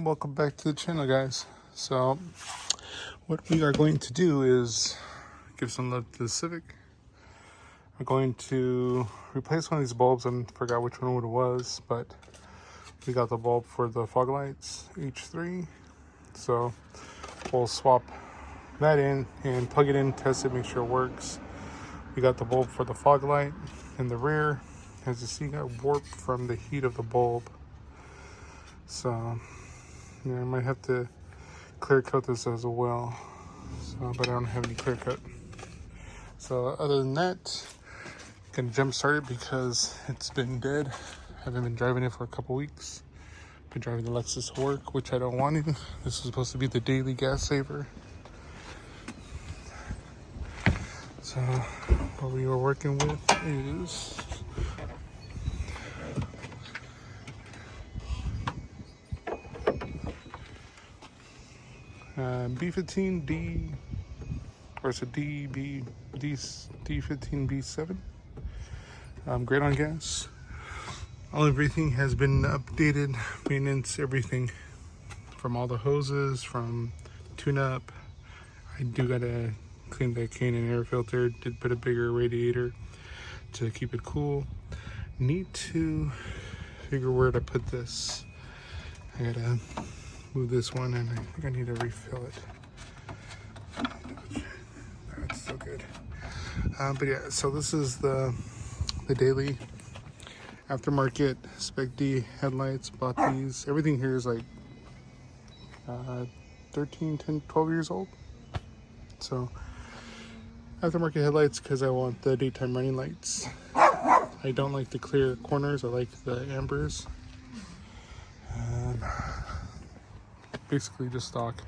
and welcome back to the channel, guys. So what we are going to do is give some love to the Civic. I'm going to replace one of these bulbs. I forgot which one it was, but we got the bulb for the fog lights, H3. So we'll swap that in and plug it in, test it, make sure it works. We got the bulb for the fog light in the rear. As you see, it got warped from the heat of the bulb. So yeah, I might have to clear coat this as well. So, but I don't have any clear coat. So other than that, I'm gonna jump start it because it's been dead. I haven't been driving it for a couple weeks. Been driving the Lexus to work, which I don't want to. This is supposed to be the daily gas saver. So what we were working with is B15D, or it's a D15B7. Great on gas. Everything has been updated, maintenance, everything from all the hoses, from tune-up. I do gotta clean the cane and air filter. Did put a bigger radiator to keep it cool. Need to figure where to put this. I gotta move this one, and I think I need to refill it. That's still good. But yeah, so this is the daily aftermarket Spec D headlights. Bought these. Everything here is like 13, 10, 12 years old. So aftermarket headlights because I want the daytime running lights. I don't like the clear corners. I like the ambers. Basically just stock.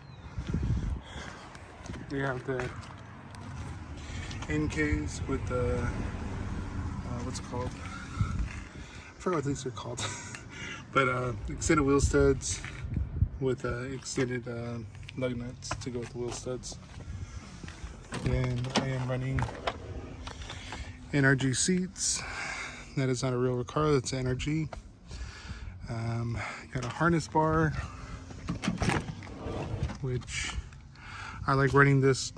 We have the NKs with the what's it called? I forgot what these are called. But extended wheel studs with extended lug nuts to go with the wheel studs. Then I am running NRG seats. That is not a real Recaro, that's NRG. Got a harness bar, which I like running this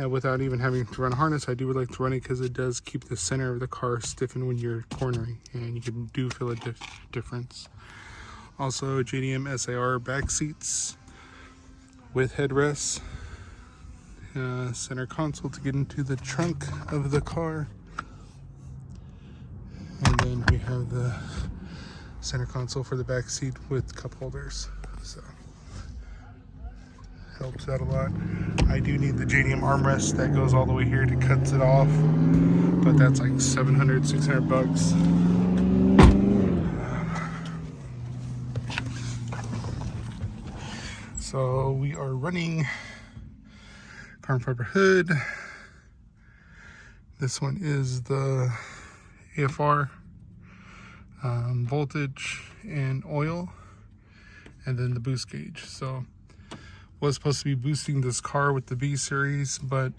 without even having to run a harness. I do like to run it because it does keep the center of the car stiffened when you're cornering, and you do feel a difference. Also, JDM SAR back seats with headrests. Center console to get into the trunk of the car. And then we have the center console for the back seat with cup holders. So helps out a lot. I do need the JDM armrest that goes all the way here to cut it off, but that's like 700, 600 bucks. So we are running carbon fiber hood. This one is the AFR, voltage and oil, and then the boost gauge. So was supposed to be boosting this car with the B series, but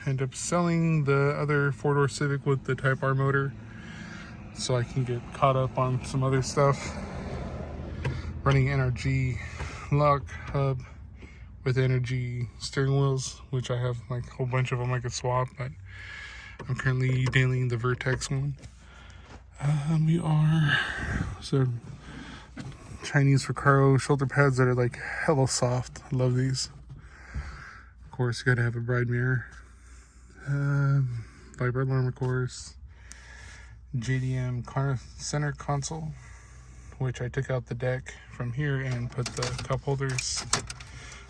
end up selling the other four-door Civic with the Type R motor so I can get caught up on some other stuff. Running NRG lock hub with NRG steering wheels, which I have like a whole bunch of them I could swap, but I'm currently dailying the Vertex one. We are Chinese Recaro shoulder pads that are like hella soft. I love these. Of course, you gotta have a bride mirror. Viper alarm, of course. JDM center console, which I took out the deck from here and put the cup holders.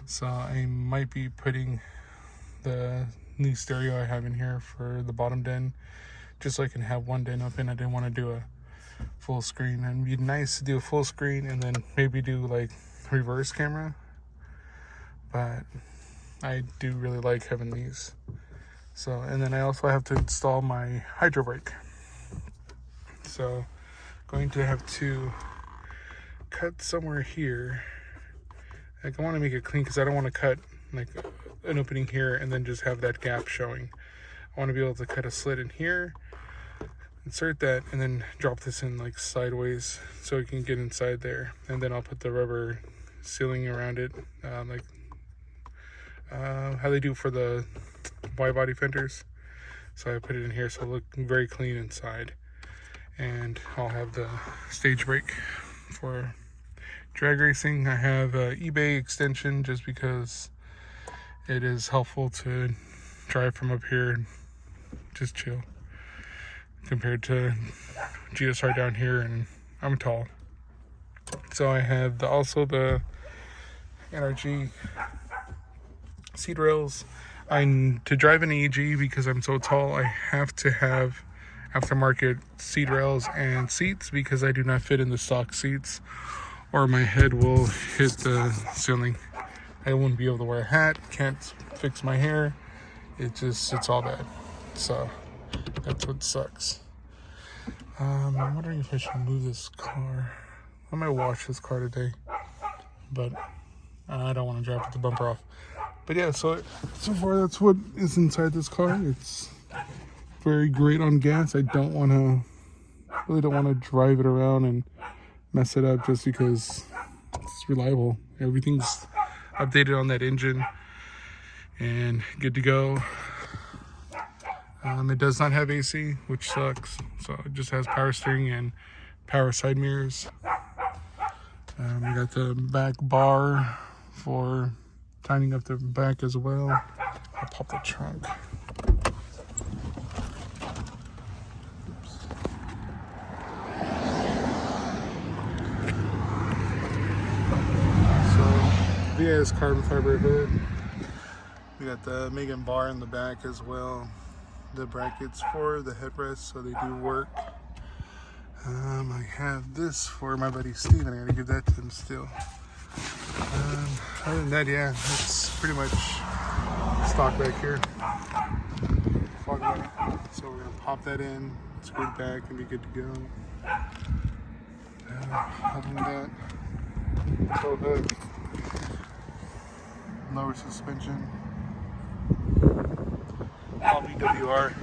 So I might be putting the new stereo I have in here for the bottom den, just so I can have one den open. I didn't want to do a full screen, and it'd be nice to do a full screen and then maybe do like reverse camera, but I do really like having these. So, and then I also have to install my hydro brake, so going to have to cut somewhere here. Like, I want to make it clean because I don't want to cut like an opening here and then just have that gap showing. I want to be able to cut a slit in here, insert that, and then drop this in like sideways so it can get inside there, and then I'll put the rubber sealing around it, like how they do for the wide body fenders. So I put it in here so it'll look very clean inside. And I'll have the stage brake for drag racing. I have a eBay extension just because it is helpful to drive from up here and just chill compared to GSR down here, and I'm tall. So I have also the NRG seat rails. To drive an EG, because I'm so tall, I have to have aftermarket seat rails and seats because I do not fit in the stock seats or my head will hit the ceiling. I wouldn't be able to wear a hat, can't fix my hair. It's all bad. So that's what sucks. I'm wondering if I should move this car. I might wash this car today, but I don't want to drive with the bumper off. But yeah, so far that's what is inside this car. It's very great on gas. I really don't want to drive it around and mess it up just because it's reliable. Everything's updated on that engine and good to go. It does not have AC, which sucks. So it just has power steering and power side mirrors. We got the back bar for tightening up the back as well. I'll pop the trunk. Oops. So VA's carbon fiber hood. We got the Megan bar in the back as well. The brackets for the headrest, so they do work. I have this for my buddy Steven. I gotta give that to him still. Other than that, yeah, it's pretty much stock back here. Fog light. So we're gonna pop that in, screw it back, and be good to go. Other than that, tow hook, lower suspension, all BWR.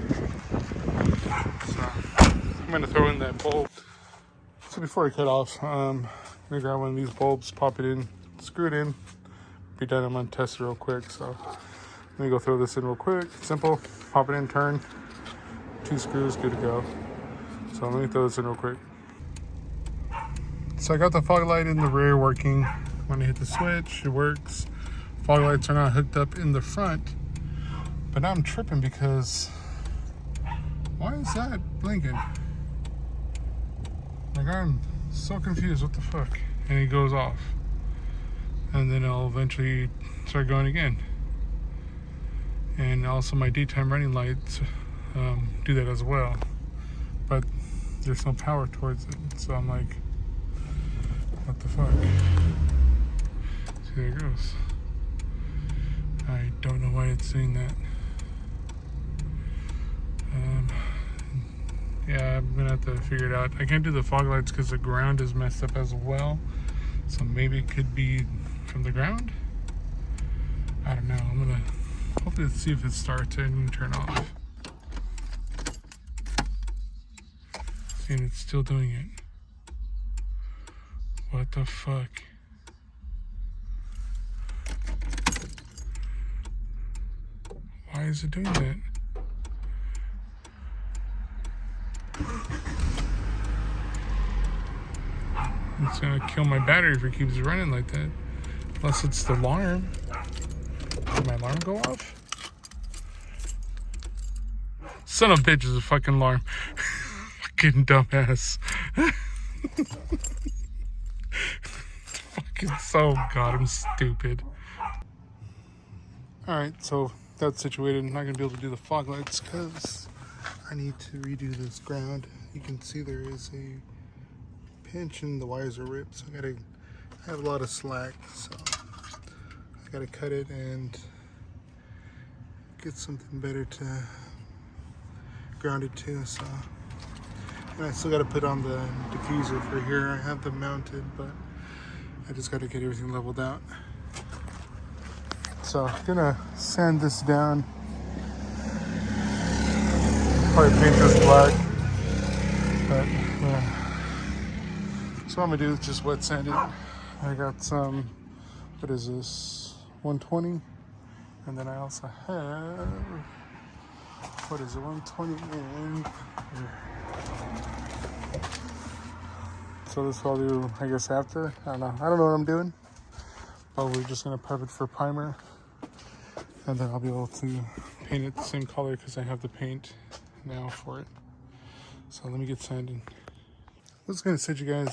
So I'm gonna throw in that bulb. So before I cut off, I'm gonna grab one of these bulbs, pop it in, screw it in, be done. I'm gonna test it real quick. So let me go throw this in real quick. Simple, pop it in, turn, 2 screws, good to go. So let me throw this in real quick. So I got the fog light in the rear working. When I hit the switch, it works. Fog lights are not hooked up in the front, but now I'm tripping because why is that blinking? Like, I'm so confused, what the fuck? And it goes off. And then I'll eventually start going again. And also my daytime running lights do that as well. But there's no power towards it. So I'm like, what the fuck? See, there it goes. I don't know why it's doing that. Yeah, I'm gonna have to figure it out. I can't do the fog lights because the ground is messed up as well. So maybe it could be from the ground. I don't know. I'm gonna hopefully see if it starts and turn off. See, and it's still doing it. What the fuck? Why is it doing that? It's gonna kill my battery if it keeps running like that. Unless it's the alarm. Did my alarm go off? Son of a bitch is a fucking alarm. Fucking dumbass. Fucking so, God, I'm stupid. Alright, so that's situated. I'm not gonna be able to do the fog lights because I need to redo this ground. You can see there is a pinch and the wires are ripped, so I have a lot of slack, so I gotta cut it and get something better to ground it to. So, and I still gotta put on the diffuser for here. I have them mounted, but I just gotta get everything leveled out. So I'm gonna sand this down, probably paint this black, but yeah. So what I'm gonna do is just wet sand it. I got some what is this, 120, and then I also have, what is it, 120 and so this I'll do, I guess, after. I don't know what I'm doing, but we're just gonna prep it for primer, and then I'll be able to paint it the same color because I have the paint now for it. So let me get sanding. Was gonna set you guys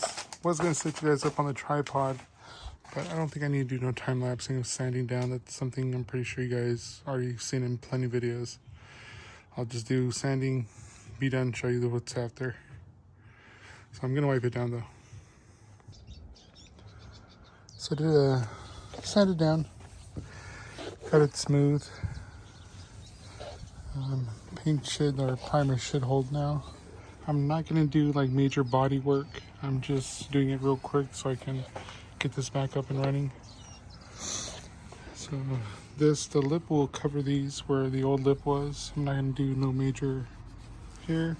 up on the tripod, but I don't think I need to do no time lapsing of sanding down. That's something I'm pretty sure you guys already seen in plenty of videos. I'll just do sanding, be done, show you what's after. So I'm gonna wipe it down though. So to sand it down, cut it smooth. Paint should, or primer should hold now. I'm not gonna do like major body work. I'm just doing it real quick so I can get this back up and running. So the lip will cover these where the old lip was. I'm not gonna do no major here,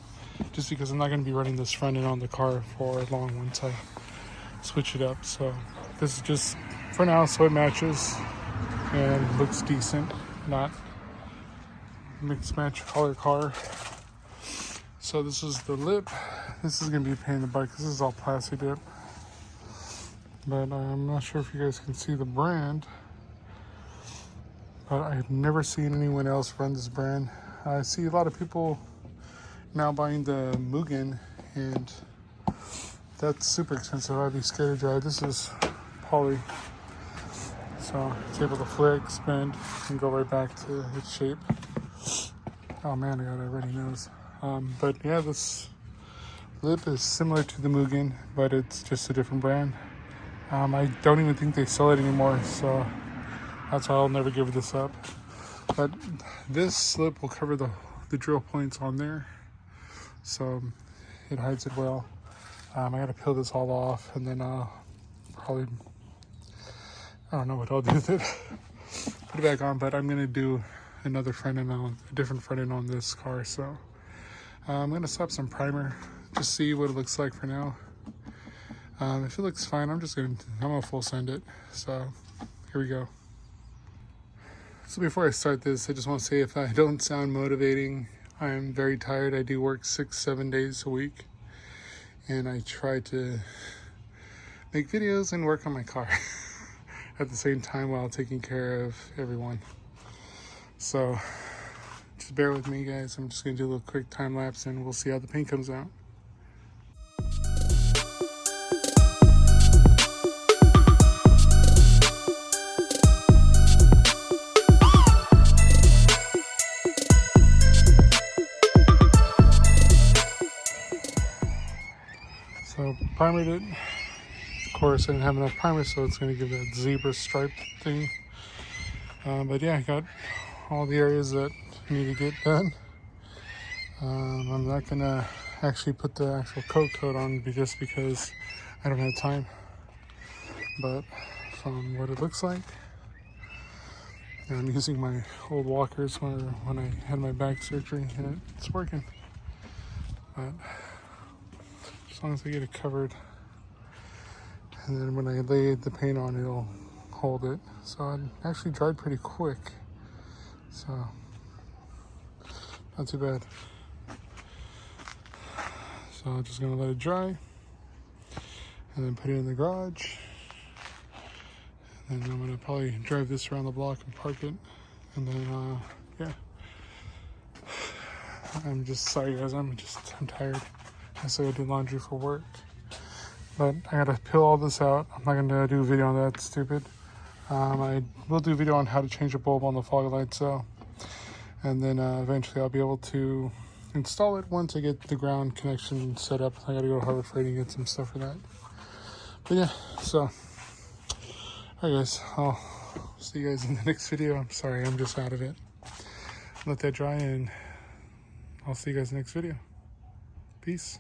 just because I'm not gonna be running this front end on the car for long once I switch it up. So this is just for now so it matches and looks decent, not mix match color car. So this is the lip. This is gonna be a pain in the butt because this is all plastic dip. But I'm not sure if you guys can see the brand. But I've never seen anyone else run this brand. I see a lot of people now buying the Mugen, and that's super expensive. I'd be scared to drive. This is poly, so it's able to flick, spin, and go right back to its shape. Oh man, I got a runny nose. But yeah, this lip is similar to the Mugen, but it's just a different brand. I don't even think they sell it anymore, so that's why I'll never give this up. But this lip will cover the drill points on there, so it hides it well. I gotta peel this all off, and then probably, I don't know what I'll do with it. Put it back on, but I'm gonna do another front end on, a different front end on this car. So I'm gonna slap some primer, just see what it looks like for now. If it looks fine, I'm gonna full sand it. So here we go. So before I start this, I just want to say, if I don't sound motivating, I am very tired. I do work 6-7 days a week, and I try to make videos and work on my car at the same time while taking care of everyone. So just bear with me, guys. I'm just gonna do a little quick time lapse, and we'll see how the paint comes out. So primered it. Of course, I didn't have enough primer, so it's going to give that zebra stripe thing. But yeah, I got all the areas that need to get done. I'm not going to actually put the actual coat on just because I don't have time. But from what it looks like, I'm using my old walkers when I had my back surgery, and it's working. But as long as I get it covered, and then when I lay the paint on, it'll hold it. So it actually dried pretty quick, so not too bad. So I'm just gonna let it dry, and then put it in the garage, and then I'm gonna probably drive this around the block and park it, and then yeah. I'm just sorry, guys. I'm tired. I still gotta do laundry for work, but I gotta peel all this out. I'm not gonna do a video on that, stupid. I will do a video on how to change a bulb on the fog lights, though, and then eventually I'll be able to install it once I get the ground connection set up. I gotta go to Harbor Freight and get some stuff for that. But yeah, so alright guys, I'll see you guys in the next video. I'm sorry, I'm just out of it. Let that dry, and I'll see you guys in the next video. Peace.